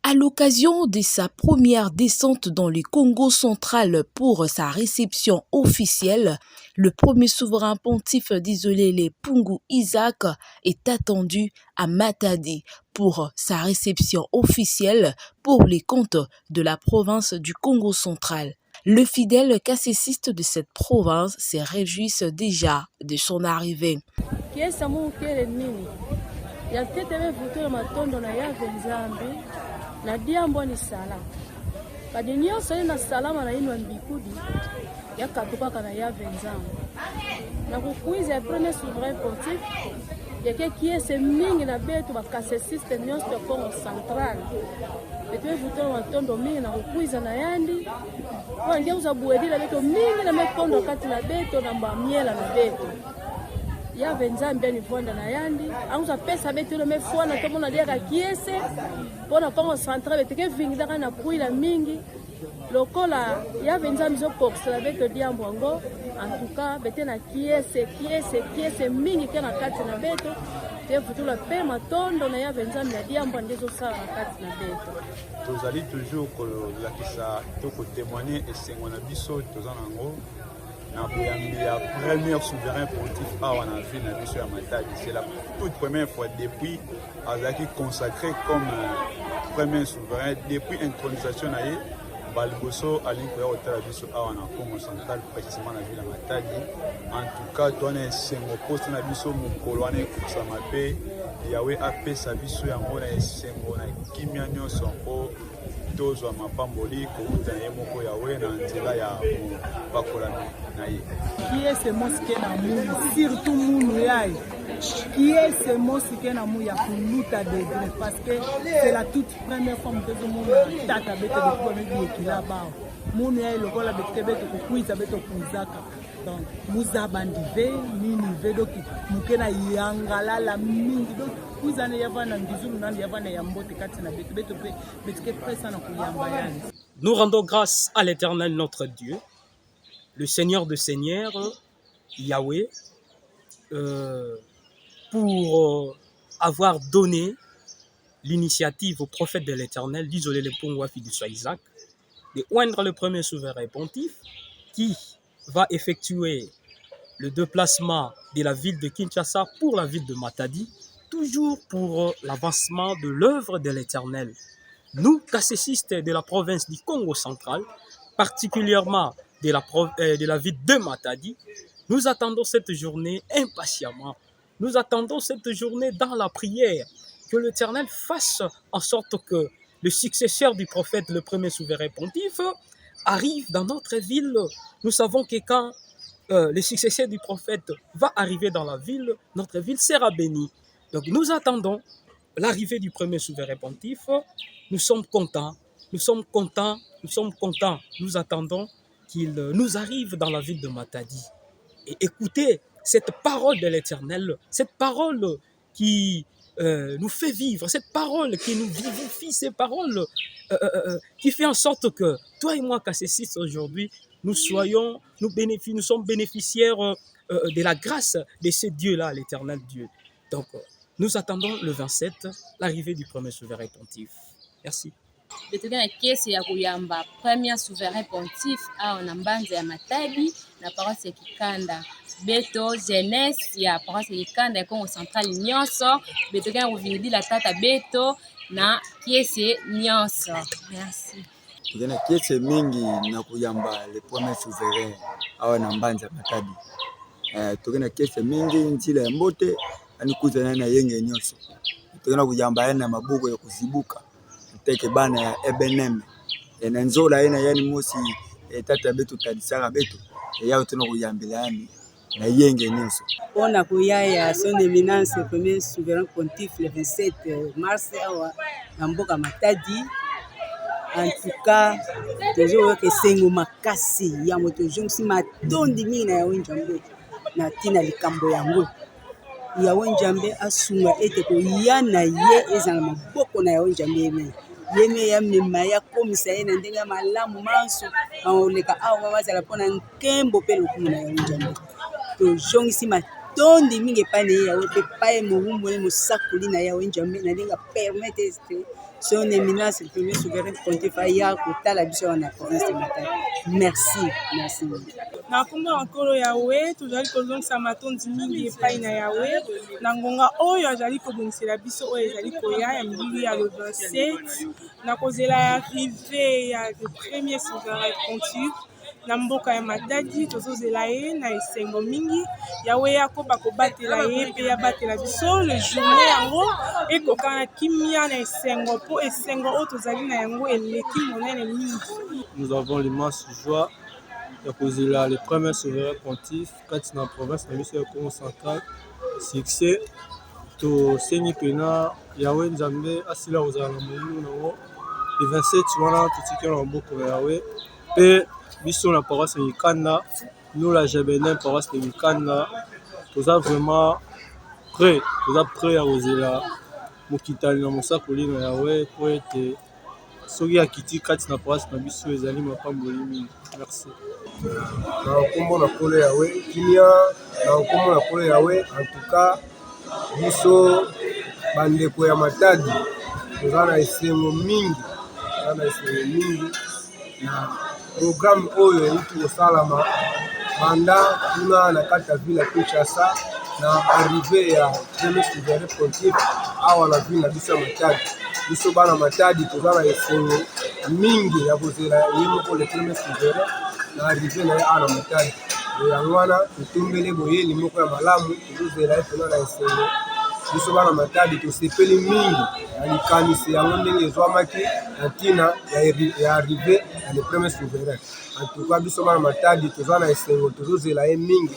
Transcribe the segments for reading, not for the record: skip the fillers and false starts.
À l'occasion de sa première descente dans le Congo central pour sa réception officielle, le premier souverain pontife d'Isolélé Pungu Isaac est attendu à Matadi pour sa réception officielle pour les comptes de la province du Congo central. Le fidèle cassiciste de cette province se réjouit déjà de son arrivée. Na diambo ni sala kadi nyonso na salama na ino mbikudi ya katuka kana ya venzango na kukuiza premier souverain pontif yake kiese mingi na betu bakasesiste nyonso ya Congo central betu vuto matondo mingi na kukuiza na yandi wangia uzabuedila betu mingi na mekondo kati na betu na mbamiela na betu ya venzambe ni vonda na yandi anguza pesa betu le mefona to mona dia kiese pona Congo central beteke vingida na kuila mingi lokola ya venzambe zo boxla betu diambo ngo en tout cas bete na kiese mingi kana kati na betu te futula pe matondo na ya venzambe ya diambo ndezo sala kati na betu tozali toujours ko la kisa to ko témoigner esengo na biso tozana ngo. La première souverain pontif à la ville de Matadi. C'est la toute première fois depuis Azaki consacré comme premier souverain depuis l'intronisation naïe Balboso Alinkoya Otala biso awa na Congo central précisément la ville de Matadi. En tout cas, on est sengo poste na biso mukolo ane kusama pe Yahweh apesa biso yango na sengo na kimia nyonso o tozwa mapamboli kouta ye moko Yahweh na nzela ya bakola na ye. Qui est ce mosquée na mou surtout mou yaï. Qui est ce mosquée na mou ya kuluta de parce que c'est la toute première fois que tout le monde tata bete de premier qui là bas. Mou yaï lokola bete bete kukuiza bete kuzaka. Donc muza bandive nini vedo ki mukena yangala la mingi donc kuzana yavana ngizulu nandi yavana ya mbote kati na bete bete bete pressa na kuyamba yani. Nous rendons grâce à l'Éternel notre Dieu, le Seigneur de Seigneurs, Yahweh, pour avoir donné l'initiative au prophète de l'Éternel d'Isoler les Pungu fils de Isaac, de oindre le premier souverain pontife qui va effectuer le déplacement de la ville de Kinshasa pour la ville de Matadi, toujours pour l'avancement de l'œuvre de l'Éternel. Nous, cassichistes de la province du Congo central, particulièrement de la ville de Matadi, nous attendons cette journée impatiemment. Nous attendons cette journée dans la prière, que l'Éternel fasse en sorte que le successeur du prophète, le premier souverain pontife, arrive dans notre ville. Nous savons que quand le successeur du prophète va arriver dans la ville, notre ville sera bénie. Donc nous attendons l'arrivée du premier souverain pontife. Nous sommes contents, nous attendons qu'il nous arrive dans la ville de Matadi. Et écoutez cette parole de l'Éternel, cette parole qui nous fait vivre, cette parole qui nous vivifie, cette parole qui fait en sorte que toi et moi, cassistes, aujourd'hui, nous sommes bénéficiaires de la grâce de ce Dieu-là, l'Éternel Dieu. Donc, nous attendons le 27, l'arrivée du premier souverain pontife. Merci. Betokana kesi ya kuyamba premier souverain pontif a na mbanza ya Matadi na paroisse ya Kikanda beto jeunesse ya paroisse ya Kikanda ya Congo central nyonso betokana kuvidila tata beto na kesi nyonso. Merci. Tokana kesi mingi na kuyamba le premier souverain awa na mbanza ya Matadi. Tokana kesi mingi ntila ya mbote anikuza na yenge nyonso. Tokana kuyamba na mabuko ya kuzibuka. Teke bana ya Ebenem na nzola ina yani mosi tata betu tadisara betu yao tuna kuyambila yani na yenge nyonso ona kuyaya son éminence premier souverain pontife le 27 mars awa na mboka Matadi. En tout cas toujours que sengo makasi ya moto jongsi matondi mingi na ya Njambe na tina likambo yango ya Njambe asunga ete ko yana ye ezanga maboko na ya Njambe yeme ya mema komisa ye na ndenge malamu manso oleka awa bazala pona nkembo pe lokumu na ya Njambe to jongisi matondi mingi pane ya ope paye mohumbu ne musakuli na ya Njambe na ndenge permettre son éminence le premier souverain pontife aya kotala biso wana province de Matadi. Merci. Na nkombo ya nkolo yawe tozali kozongisa matondi mingi epai na yawe na ngonga oyo azali kobongisela biso oyo ezali koya ya milili ya le 27 na kozela ya arrivé ya le premier souverain pontife na mboka ya Matadi tozozela ye na esengo mingi yawe akoba kobatela ye mpe yabatela biso le journée yango ekokana kimia na esengo mpo esengo oyo tozali na yango eleki monene mingi. Nous avons l'immense joie de kozela le premier souverain pontife kati na province na biso ya Congo central succès tosengi mpena yawe nzambe asila kozala na molulu nango le 27 wana totiki na maboko ya yawe mpe biso na paroisse ya Mikanda nous la Jebenen paroisse de Mikanda toza vraiment prêt ya kozela mokitani na mosakoli na yawe po ete soki akiti kati na paroisse na biso ezali mapamboli mingi. Merci. Na nkombo na nkolo yawe kimia na nkombo na nkolo yawe en tout cas biso bandeko ya Matadi toza na esengo mingi na programme oyo euti kosalama banda kuna na kati ya ville ya Kinshasa na arrivé ya premier souverain pontife awa na ville na biso ya Matadi. Biso bana Matadi toza na esengo mingi ya kozela ye moko le premier souverain na arrivé na ye awa na Matadi. Yango wana totombele boyeli moko ya malamu tozozela ye mpena na esengo. Biso bana Matadi tosepeli mingi na likanisi yango ndenge ezwamaki na ntina ya arrivé ya le premier souverain. En tout cas biso bana Matadi toza na esengo tozozela ye mingi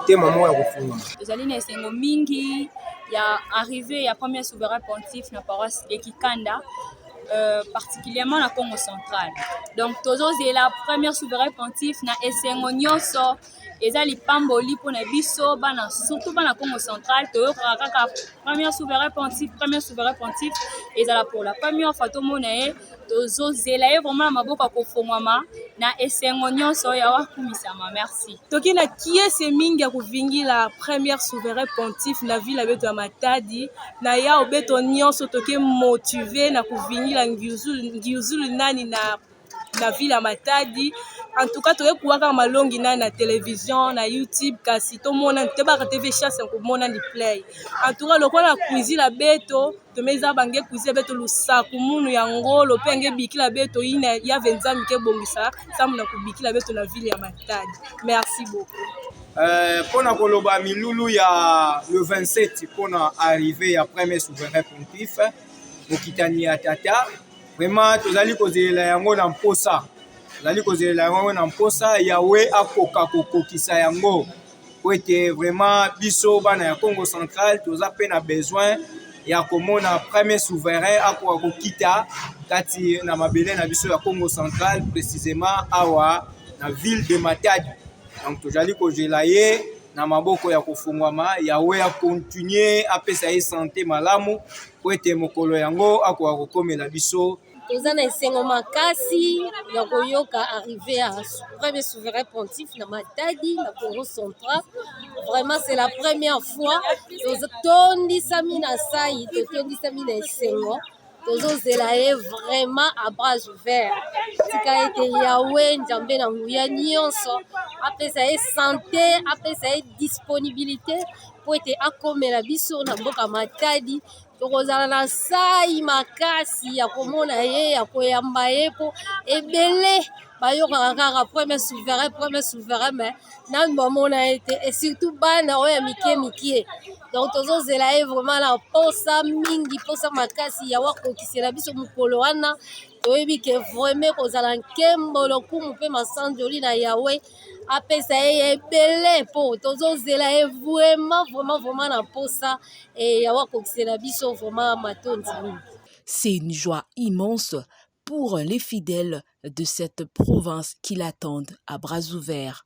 tema moko ya kofungama. Tozali na esengo mingi ya arrivé ya premier souverain pontife na paroisse de Kikanda, particulièrement na Congo central. Donc tozozela premier souverain pontife na esengo nyonso eza lipamboli mpona biso bana surtout bana Congo central toyokaka kaka premier souverain pontife ezala pour la première fois tomona ye tozozela ye vraiment na maboko ya kofongwama na esengo nyonso ya wakumisama. Merci. Toki na kiese mingi ya kovingila premier souverain pontife na ville ya beto ya Matadi na ya obeto nyonso toki motive na kovingila ngiuzulu nani na ville ya Matadi. En tout cas toye kuwaka malongi na télévision na YouTube kasi tomona tebaka TV chasse komona ni play. En tout cas lokola kuizila beto tomeza bange kuizila beto lusaku munu ya ngolo penge bikila beto ina ya venzami ke bongisa samu na kubikila beto na ville ya Matadi. Merci beaucoup. Pona koloba milulu ya le 27 pona arrivé ya premier souverain pontife mokitani ya tata vraiment tozali kozela yango na mposa. Tozali kozela yango na mposa yawe akoka kokokisa yango po ete vraiment biso bana ya Congo central toza pe na besoin ya komona premier souverain akoka kokita kati na mabele na biso ya Congo central précisément awa na ville de Matadi. Donc tozali kozela ye na maboko ya kofungwama yawe a continuer apesa ye santé malamu po ete mokolo yango akoka kokomela biso. Toza na esengo makasi ya koyoka arrivé à premier souverain pontife na Matadi na Congo central. Vraiment c'est la première fois tondisami na sai tondisami na esengo tozozela ye vraiment à bras ouverts. Tika ete yawe nzambe na nguya nyonso apesa ye santé apesa ye disponibilité po ete akomela biso na mboka Matadi. Tokozala na sai makasi ya komona ye ya koyamba ye po ebele bayokaka kaka premier souverain mais nanu bamona ye te et surtout bana oyo ya mikie. Donc tozozela ye vraiment na posa mingi posa makasi ya wakokisela biso mokolo wana toyebi ke vraiment kozala nkembo lokumu mpe masanjoli na yawe apesa ye ebele po tozozela ye vraiment na posa ya wakokisela biso vraiment matondi. C'est une joie immense pour les fidèles de cette province qui l'attendent à bras ouverts.